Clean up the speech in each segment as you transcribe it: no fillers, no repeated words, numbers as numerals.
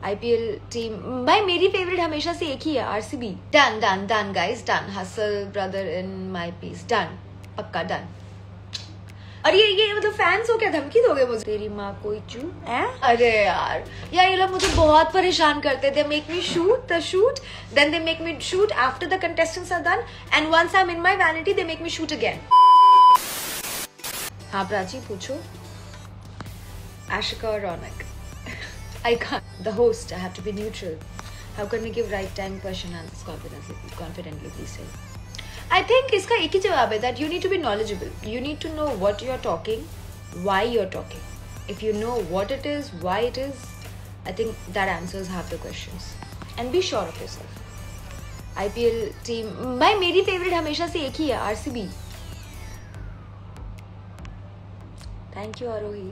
IPL team भाई मेरी favourite हमेशा से एक ही है, RCB. Done done done guys, done. Hustle brother in my peace, done, पक्का डन. और ये मतलब फैंस हो क्या, धमकी दोगे मुझे? तेरी माँ कोई चू है? अरे यार ये लोग मुझे बहुत परेशान करते. They make me shoot the shoot, then they make me shoot after the contestants are done, and once I am in my vanity they make me shoot again. हाँ प्राची पूछो. Ashika or Ronak? I can't. The host. I have to be neutral. How can we give right time question answers confidently? Please say. I think इसका एक ही जवाब है that you need to be knowledgeable. You need to know what you are talking, why you are talking. If you know what it is, why it is, I think that answers half the questions. And be sure of yourself. IPL team. भाई मेरी favorite हमेशा से एक ही है, RCB. Thank you Arohi.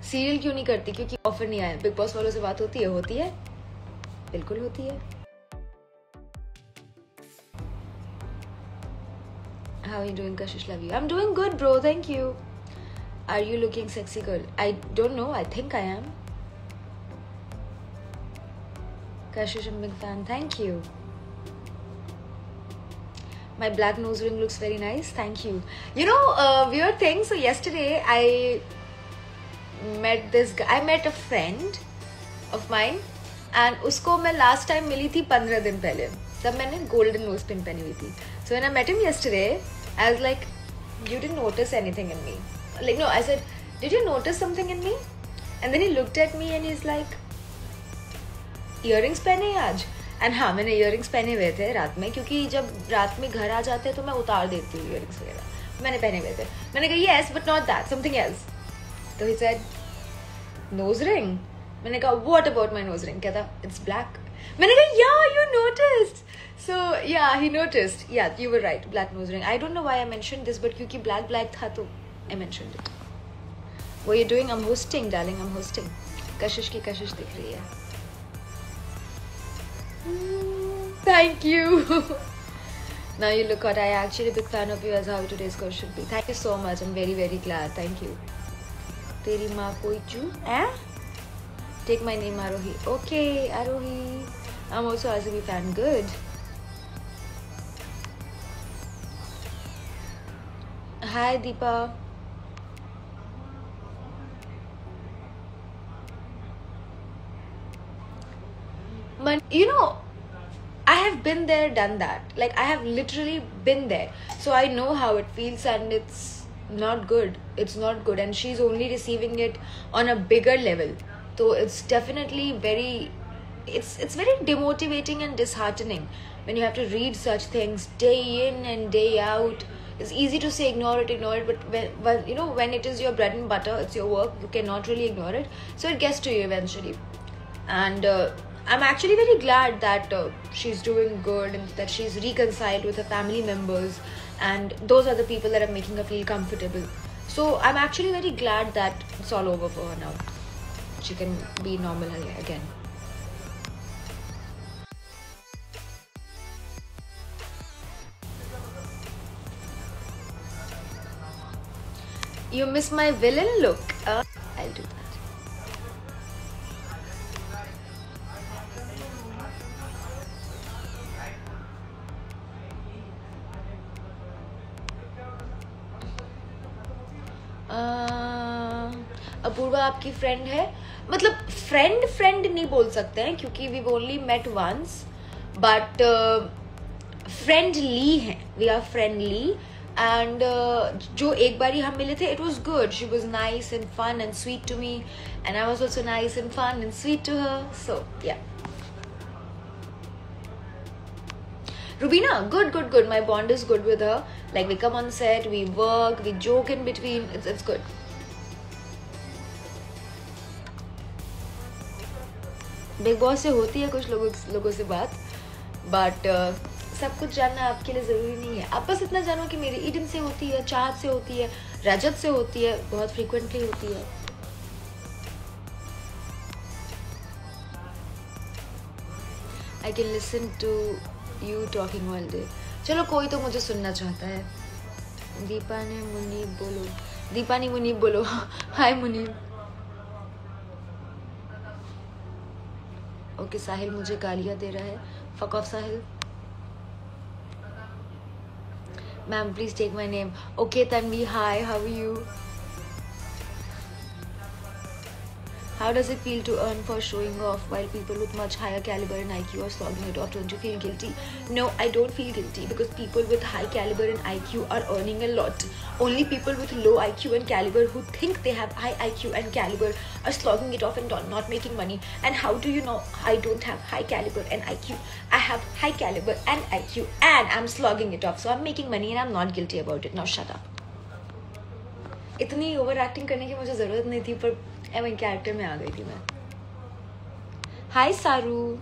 Serial क्यों नहीं करती? क्योंकि ऑफर नहीं आया. बिग बॉस वालों से बात होती है? बिल्कुल होती है. How are you doing, Kashish? Love you. I'm doing good, bro. Thank you. Are you looking sexy, girl? I don't know. I think I am. Kashish, I'm a big fan. Thank you. My black nose ring looks very nice. Thank you. You know, weird thing. So yesterday I met this guy. I met a friend of mine, and उसको मैं last time मिली थी 15 दिन पहले. तब मैंने golden nose pin पहनी हुई थी. So when I met him yesterday, I was like, you didn't notice anything in me. Like, no, I said, did you notice something in me? And then he looked at me and he's like, earrings पहने हैं आज? And हाँ, मैंने earrings पहने हुए थे रात में, क्योंकि जब रात में घर आ जाते हैं तो मैं उतार देती हूँ earrings वगैरह. मैंने पहने हुए थे. मैंने कहा yes, but not that, something else. तो he said, nose ring. मैंने कहा what about my nose ring? कहता it's black. मैंने कहा yeah, you noticed. So yeah, he noticed. Yeah, you were right. Black nose ring. I don't know why I mentioned this, but क्योंकि black था तो I mentioned it. What are you doing? I'm hosting, darling. I'm hosting. कशिश की कशिश दिख रही है. Thank you. Now you look hot. I actually a big fan of you, as how today's course should be. Thank you so much. I'm very very glad. Thank you. तेरी माँ कोई चू है? Take my name Arohi. Okay, Arohi. I'm also RCB fan. Good. Hi Deepa. But you know, I have been there, done that. Like I have literally been there. So I know how it feels, and it's not good. It's not good, and she's only receiving it on a bigger level. So it's definitely very, it's very demotivating and disheartening when you have to read such things day in and day out. It's easy to say ignore it, but when you know, when it is your bread and butter, it's your work, you cannot really ignore it. So it gets to you eventually. And I'm actually very glad that she's doing good and that she's reconciled with her family members, and those are the people that are making her feel comfortable. So I'm actually very glad that it's all over for her now. She can be normal again. You miss my villain look? I'll do that. Apoorva आपकी friend है? मतलब friend नहीं बोल सकते हैं क्योंकि we only met once, but friendly हैं. We are friendly. And जो एक बारी हम मिले थे, it was good. She was nice and fun and sweet to me, and I was also nice and fun and sweet to her. So yeah. Rubina, good. My bond is good with her. Like we come on set, we work, we joke in between. It's good. Big boss से होती है कुछ लोगों से बात, but सब कुछ जानना आपके लिए ज़रूरी नहीं है. आप बस इतना जानो कि मेरी ईडन से होती है, चाहत से होती है, रजत से होती है, बहुत फ्रीक्वेंटली होती है. I can listen to you talking all day. चलो कोई तो मुझे सुनना चाहता है. दीपा ने मुनीब बोलो. हाय मुनीब. ओके साहिल मुझे गालियाँ दे रहा है. Fuck off Sahil. Ma'am, please take my name. Okay, Tanvi, hi, how are you? How does it feel to earn for showing off while people with much higher caliber and IQ are slogging it off? Don't you feel guilty? No, I don't feel guilty because people with high caliber and IQ are earning a lot. Only people with low IQ and caliber who think they have high IQ and caliber are slogging it off and not making money. And how do you know I don't have high caliber and IQ? I have high caliber and IQ and I'm slogging it off. So I'm making money and I'm not guilty about it. Now shut up. इतनी over acting करने की मुझे ज़रूरत नहीं थी पर मैं character में आ गई थी मैं. हाय सारू.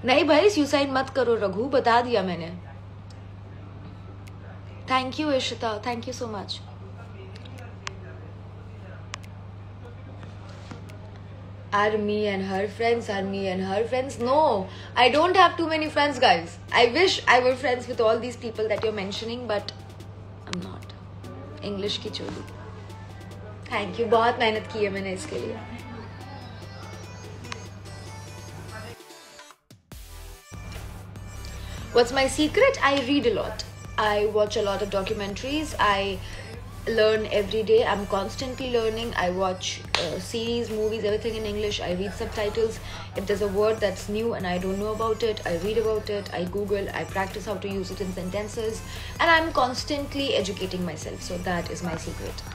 नहीं भाई सुसाइड मत करो रघु, बता दिया मैंने. Thank you Ishita, thank you so much. Are me and her friends? Are me and her friends? No, I don't have too many friends, guys. I wish I were friends with all these people that you're mentioning, but I'm not. English की चोली. Thank you, बहुत मेहनत की है मैंने इसके लिए. What's my secret? I read a lot. I watch a lot of documentaries. I learn every day. I'm constantly learning. I watch series, movies, everything in English. I read subtitles. If there's a word that's new and I don't know about it, I read about it. I Google. I practice how to use it in sentences. And I'm constantly educating myself. So that is my secret.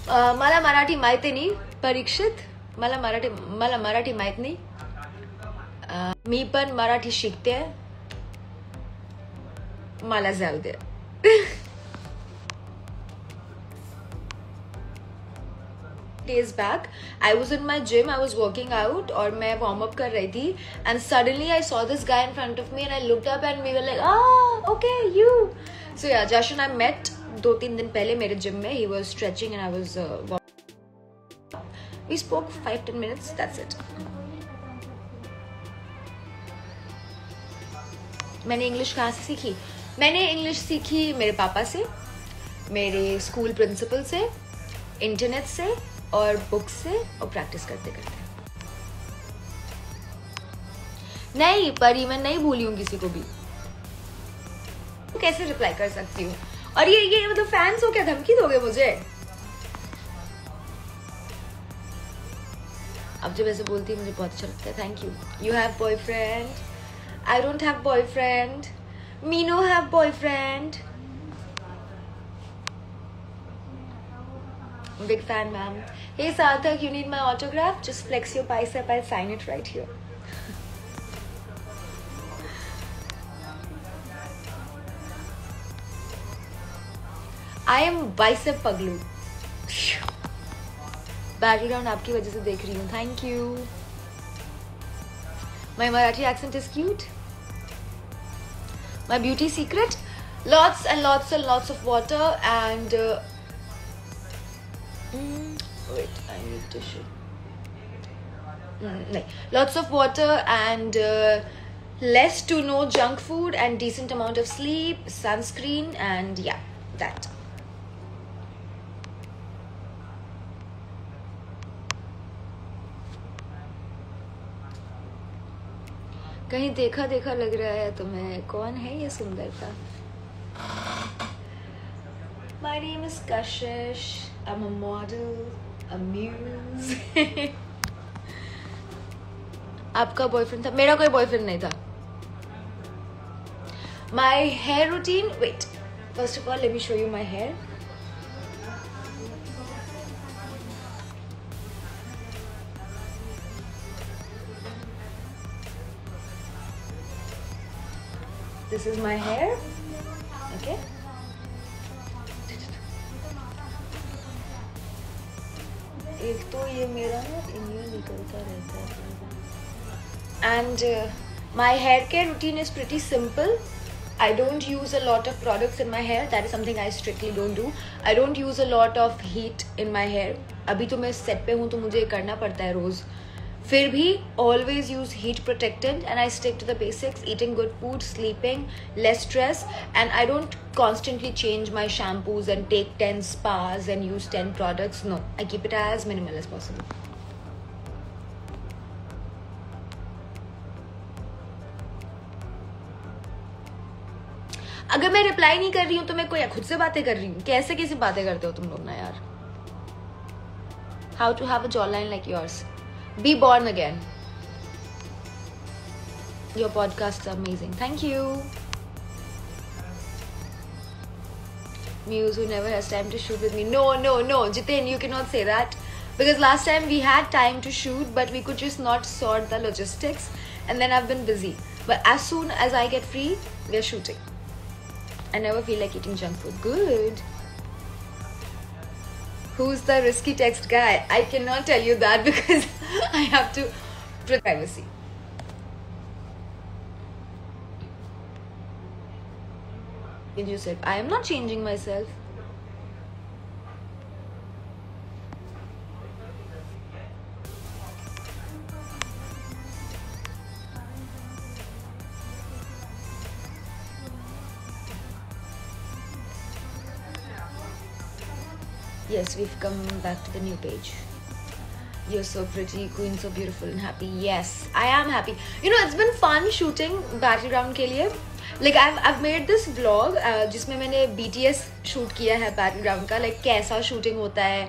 मला मराठी माहिती नाही परीक्षित. मला मराठी माहित नाही. मी पण मराठी शिकते. मला जाऊ दे. Days back, I was in my gym, I was working out और मैं warm up कर रही थी and suddenly I saw this guy in front of me and I looked up and we were like, ah, okay, you. So yeah, Josh and I met 2-3 दिन पहले मेरे gym में. He was stretching and I was we spoke 5-10 minutes, that's it. मैंने English कहाँ से सीखी? मैंने English सीखी मेरे पापा से, मेरे स्कूल प्रिंसिपल से, इंटरनेट से और बुक से और प्रैक्टिस करते करते. नहीं परी, मैं नहीं भूली हूँ किसी को भी. कैसे रिप्लाई कर सकती हूँ? और ये मतलब फैंस हो क्या, धमकी दोगे मुझे? अब जब ऐसे बोलती है मुझे बहुत अच्छा लगता है. Thank you. You have boyfriend? I don't have boyfriend. Me no have boyfriend. Big fan, ma'am. Hey Sarthak, you need my autograph? Just flex your bicep. I'll sign it right here. I am bicep paglu. Background आपकी वजह से देख रही हूँ. Thank you. My Marathi accent is cute. My beauty secret? Lots and lots and lots of water and wait, I need tissue. Lots of water and less to no junk food and decent amount of sleep, sunscreen and yeah, that. कहीं देखा देखा लग रहा है तुम्हें. कौन है ये सुंदरता? My name is Kashish. I'm a model, a muse. आपका बॉयफ्रेंड था? मेरा कोई बॉयफ्रेंड नहीं था. My hair routine. Wait. First of all, let me show you my hair. This is my hair. Okay. एक तो ये मेरा ना इनमें निकलता रहता है. And my hair care routine is pretty simple. I don't use a lot of products in my hair. That is something I strictly don't do. I don't use a lot of heat in my hair. अभी तो मैं set पे हूँ तो मुझे करना पड़ता है रोज. फिर भी always use heat protectant and I stick to the basics, eating good food, sleeping, less stress, and I don't constantly change my shampoos and take 10 spas and use 10 products. No, I keep it as minimal as possible. अगर मैं reply नहीं कर रही हूँ तो मैं कोई खुद से बातें कर रही हूँ. कैसे कैसे बातें करते हो तुम लोग ना यार. How to have a jawline like yours. Be born again. Your podcast is amazing. Thank you. Muse who never has time to shoot with me. No. Jitin, you cannot say that. Because last time we had time to shoot, but we could just not sort the logistics. And then I've been busy. But as soon as I get free, we're shooting. I never feel like eating junk food. Good. Who's the risky text guy? I cannot tell you that because I have to protect privacy. You said, I am not changing myself. Yes, we've come back to the new page. You're so pretty, queen, so beautiful and happy. Yes, I am happy. You know, it's been fun shooting Battleground के लिए. Like I've made this vlog जिसमें मैंने BTS shoot किया है Battleground का. Like कैसा shooting होता है,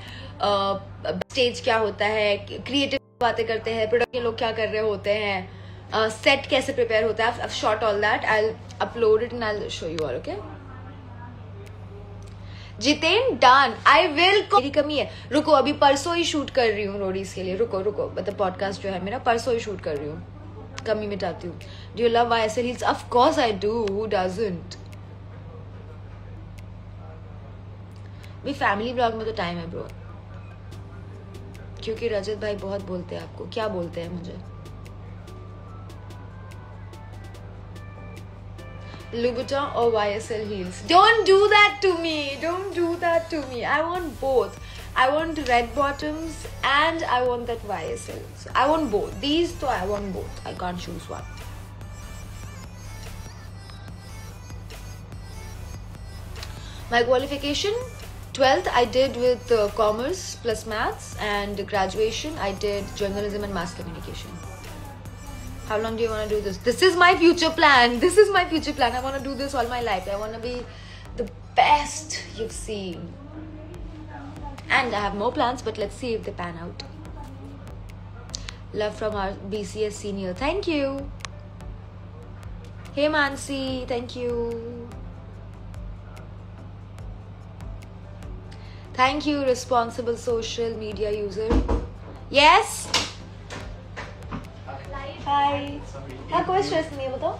stage क्या होता है, creative बातें करते हैं, production के लोग क्या कर रहे होते हैं, set कैसे prepare होता है. I've shot all that. I'll upload it and I'll show you all. Okay. Jiten done. I will. मेरी कमी है. रुको, अभी परसों ही शूट कर रही हूँ रोडीज के लिए. रुको मतलब पॉडकास्ट जो है मेरा परसों ही शूट कर रही हूँ. कमी मिटाती हूँ. Do you love YSL heels? Of course I do. Who doesn't. भी फैमिली ब्लॉग में तो टाइम है ब्रो. क्योंकि रजत भाई बहुत बोलते हैं आपको. क्या बोलते हैं मुझे? Louboutin or YSL heels? Don't do that to me. Don't do that to me. I want both. I want red bottoms and I want that YSL. So I want both. These, so I want both. I can't choose one. My qualification, 12th I did with commerce plus maths, and graduation I did journalism and mass communication. How long do you want to do this? This is my future plan. This is my future plan. I want to do this all my life. I want to be the best you've seen. And I have more plans, but let's see if they pan out. Love from our BCS senior. Thank you. Hey Mansi, thank you. Thank you, responsible social media user. Yes? हाय. हाँ, कोई stress नहीं है. बताओ.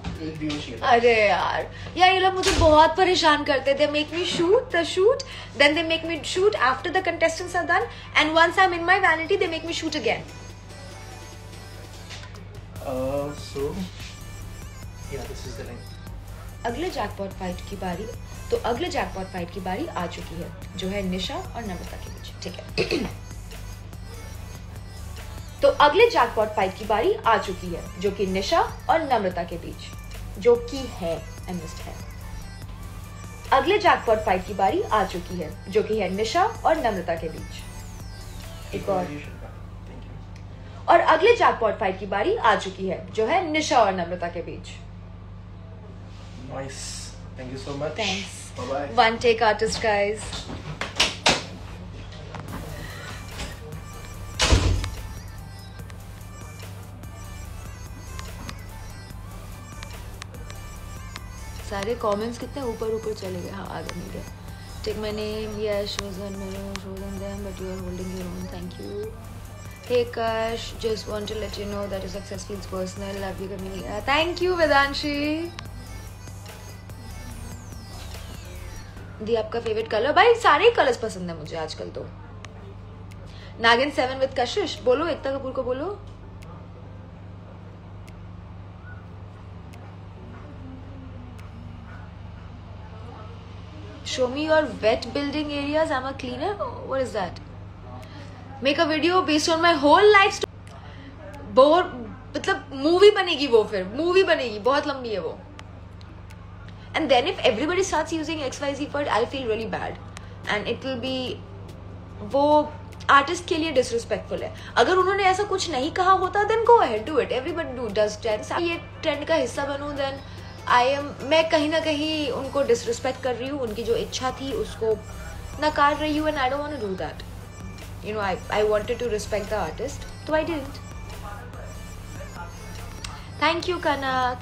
अरे यार ये लोग मुझे बहुत परेशान करते. They make me shoot the shoot, then they make me shoot after the contestants are done, and once I am in my vanity they make me shoot again. So yeah this is the line. अगले jackpot fight की बारी. तो अगले jackpot fight की बारी आ चुकी है, जो है निशा और नम्रता के बीच. ठीक है. तो अगले जैकपॉट फाइट की बारी आ चुकी है, जो कि निशा और नम्रता के बीच, जो कि है एमिस्ट है. अगले जैकपॉट फाइट की बारी आ चुकी है, जो कि है निशा और नम्रता के बीच. एक और अगले जैकपॉट फाइट की बारी आ चुकी है, जो है निशा और नम्रता के बीच. Nice. Thank you so much. Thanks. Bye bye. One take artist guys. सारे कमेंट्स कितने ऊपर चले गए. हाँ, आगे नहीं गए. Take my name. Yes, chosen them but you are holding your own. Thank you. Hey Kash, just want to let you know that your success feels personal. Love you community. Thank you Vedanshi. दी आपका favourite colour? भाई सारे ही colours पसंद है मुझे आजकल. तो नागिन 7 विद कशिश. बोलो, एकता कपूर को बोलो. Show me your wet building areas. I'm a cleaner. What is that? Make a video based on my whole life story. बहुत मतलब मूवी बनेगी वो, फिर मूवी बनेगी, बहुत लंबी है वो. And then if everybody starts using XYZ for it, I'll feel really bad. And it will be, वो आर्टिस्ट के लिए डिसरिस्पेक्टफुल है. अगर उन्होंने ऐसा कुछ नहीं कहा होता, then go ahead, do it. Everybody does trends. ये ट्रेंड का हिस्सा बनूं, then मैं कहीं ना कहीं उनको डिसरिस्पेक्ट कर रही हूँ. उनकी जो इच्छा थी उसको नकार रही हूँ, and I don't want to do that. You know, I wanted to respect the artist, so I didn't. Thank you, Kanak.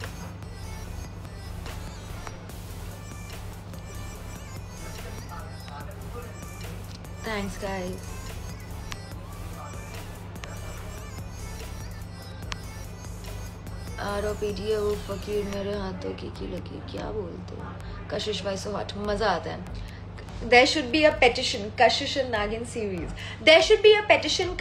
Thanks, guys. ROPD वो फकीर मेरे हाथों की लगी, क्या बोलते हो? कशिश वाई सो हॉट, मजा आता है. There should be a petition, Kashish and Nagin series. There should be a petition,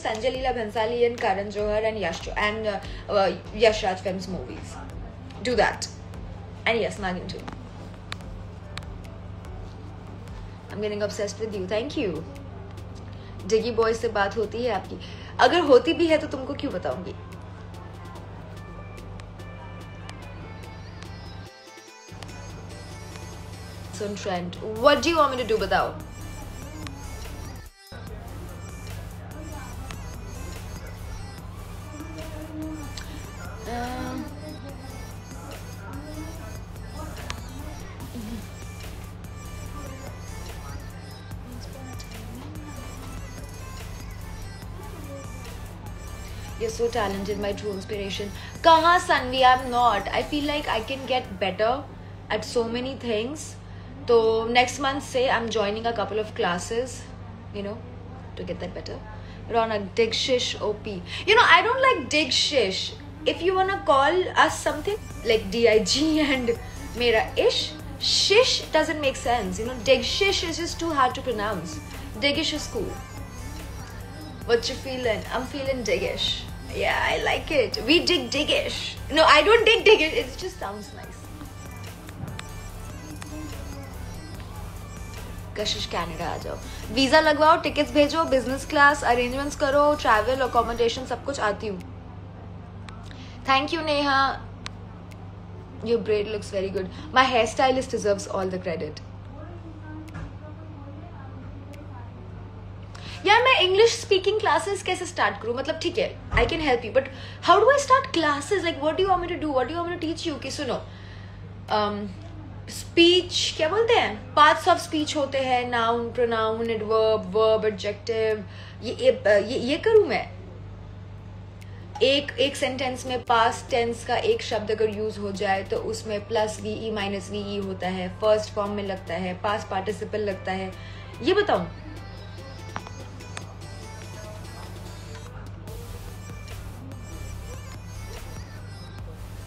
Sanjay Leela Bhansali and Karan Johar and Yash Raj Films movies. Do that. And yes, Nagin too. I'm getting obsessed with you. Thank you. Diggy boy से बात होती है आपकी? अगर होती भी है तो तुमको क्यों बताऊंगी? So trend. What do you want me to do? बताओ. You're so talented, my true inspiration. Kaha, Sanvi, I'm not. I feel like I can get better at so many things. So next month, say I'm joining a couple of classes, you know, to get that better. Ronak, Dig Shish OP. You know, I don't like Dig Shish. If you wanna call us something like DIG and Mera Ish, Shish doesn't make sense. You know, Dig Shish is just too hard to pronounce. Digish is cool. What you feeling? I'm feeling diggish. Yeah, I like it. We dig diggish. No, I don't dig diggish. It just sounds nice. Kashish Canada आ जाओ, visa लगवाओ, tickets भेजो, business class arrangements करो, travel accommodation सब कुछ आती हूँ. Thank you Neha. Your braid looks very good. My hairstylist deserves all the credit. यार मैं English speaking classes कैसे स्टार्ट करूँ? मतलब ठीक है, I can help you, but how do I start classes? Like what do you want me to do? What do you want me to teach you? कि सुनो, speech क्या बोलते हैं, पार्ट्स ऑफ स्पीच होते हैं, noun, pronoun, adverb, verb, adjective. ये करूँ मैं? एक सेंटेंस में पास्ट टेंस का एक शब्द अगर यूज हो जाए तो उसमें प्लस वीई माइनस वीई होता है, फर्स्ट फॉर्म में लगता है, पास्ट पार्टिसिपल लगता है. ये बताऊं?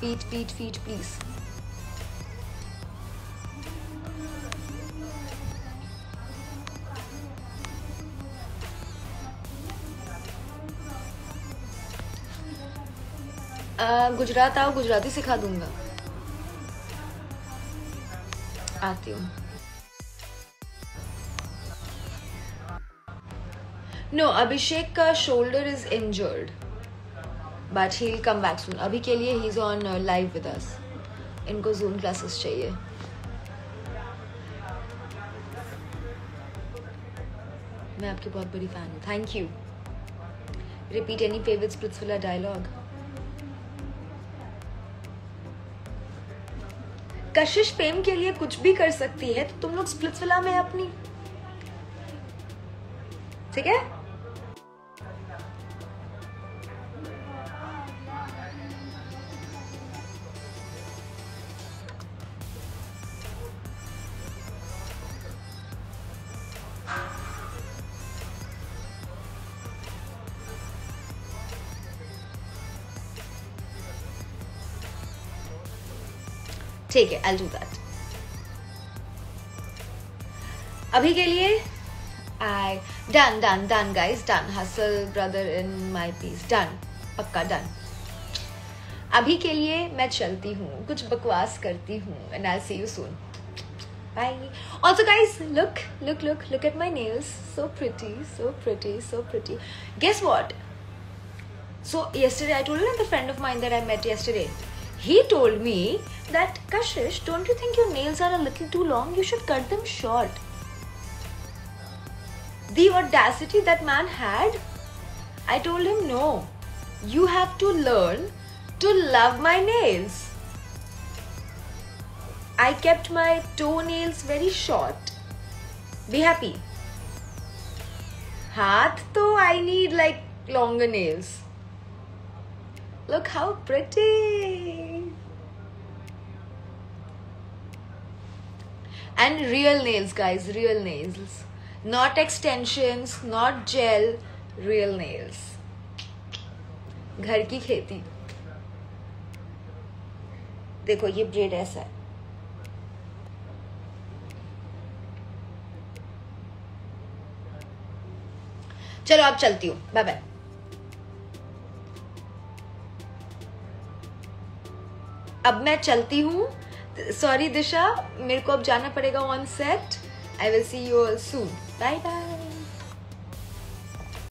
feet please. गुजरात आओ, गुजराती सिखा दूंगा. आती हूँ. नो, अभिषेक का shoulder is injured but he'll come back soon. अभी के लिए he's on live with us. इनको Zoom classes चाहिए. मैं आपकी बहुत बड़ी फैन हूँ. Thank you. Repeat any favorite Splitsvilla dialogue. Kashish fame के लिए कुछ भी कर सकती है, तो तुम लोग स्प्लिट्सविला में अपनी, ठीक है? ठीक है, I'll do that. अभी के लिए done guys, done. Hustle brother in my piece, done. पक्का done. अभी के लिए मैं चलती हूँ, कुछ बकवास करती हूँ, and I'll see you soon. Bye. Also, guys, look at my nails. So pretty, so pretty, so pretty. Guess what? So yesterday I told you that the friend of mine that I met yesterday, he told me that, Kashish, don't you think your nails are a little too long? You should cut them short. The audacity that man had. I told him, no, you have to learn to love my nails. I kept my toenails very short. Be happy. Haath to I need like longer nails. Look how pretty. And real nails, guys, real nails. Not extensions, not gel, real nails. घर की खेती. देखो ये bread ऐसा है. चलो अब चलती हूँ. Bye bye. अब मैं चलती हूँ. सॉरी दिशा, मेरे को अब जाना पड़ेगा on set. I will see you all soon. Bye bye.